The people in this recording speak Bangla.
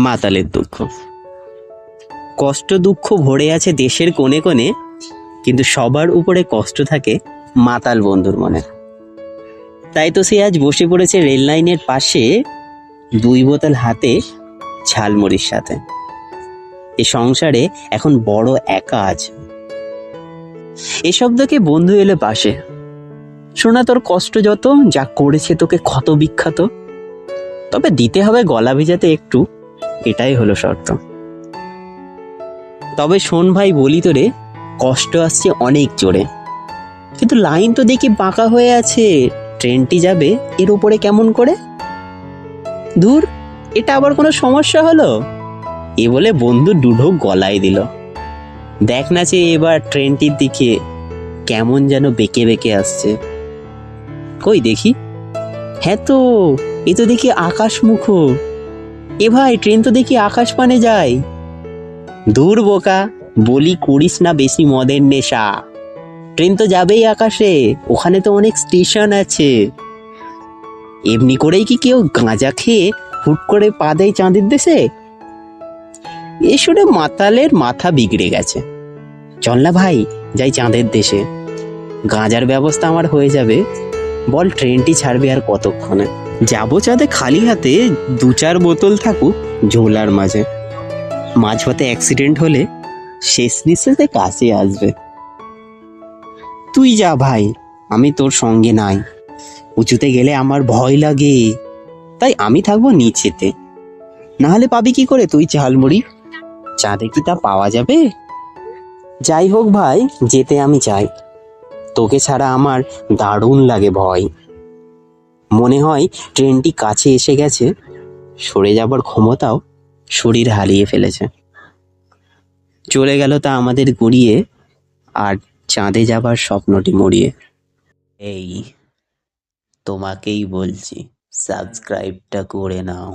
মাতালের দুঃখ। কষ্ট দুঃখ ভরে আছে দেশের কোণে কোণে, কিন্তু সবার উপরে কষ্ট থাকে মাতাল বন্ধুর মনে। তাই তো সে আজ বসে পড়েছে রেল লাইনের পাশে, 2 বোতল হাতে ঝালমুড়ির সাথে। এ সংসারে এখন বড় একা আছে। এসব দেখে বন্ধু এলে পাশে। শোনা, তোর কষ্ট যত, যা করেছে তোকে ক্ষত বিখ্যাত, তবে দিতে হবে গলা ভিজাতে একটু, এটাই হলো শর্ত। তবে শোন ভাই, বলি তোরে, কষ্ট আসছে অনেক জোরে, কিন্তু লাইন তো দেখি বাঁকা হয়ে আছে। ট্রেনটি যাবে এর উপরে কেমন করে? দূর, এটা আবার কোনো সমস্যা হলো? এ বলে বন্ধু দুঢোক গলায় দিল। দেখ না যে এবার ট্রেনটির দিকে কেমন যেন বেঁকে বেঁকে আসছে। কই দেখি, হ্যাঁ তো, এ তো দেখি আকাশমুখ। এ ভাই, ট্রেন তো দেখি আকাশ পানে যায়। দূর বোকা, বলি করিস না বেশি মদের নেশা। ট্রেন তো যাবেই আকাশে, ওখানে তো অনেক স্টেশন আছে। এমনি করেই কি কেউ গাঁজা খেয়ে হুট করে পা দেয় চাঁদের দেশে? এ শুনে মাতালের মাথা বিগড়ে গেছে। চল না ভাই, যাই চাঁদের দেশে, গাঁজার ব্যবস্থা আমার হয়ে যাবে। বল, ট্রেনটি ছাড়বে আর কতক্ষণে? যাবো চাঁদে খালি হাতে, 2-4 বোতল থাকুক ঝোলার মাঝে। মাঝপথে অ্যাক্সিডেন্ট হলে শেষ নিঃশ্বাসে কাছে আসবে। তুই যা ভাই, আমি তোর সঙ্গে নাই। উঁচুতে গেলে আমার ভয় লাগে, তাই আমি থাকবো নিচেতে। না হলে পাবি কি করে তুই ঝালমুড়ি? চাঁদে কি তা পাওয়া যাবে? যাই হোক ভাই, যেতে আমি চাই। তোকে ছাড়া আমার দারুণ লাগে ভয়। মনে হয় ট্রেনটি কাছে এসে গেছে, সরে যাবার ক্ষমতাও শরীর হারিয়ে ফেলেছে। চলে গেল তা আমাদের গড়িয়ে, আর চাঁদে যাবার স্বপ্নটি মরিয়ে। এই তোমাকেই বলছি, সাবস্ক্রাইবটা করে নাও।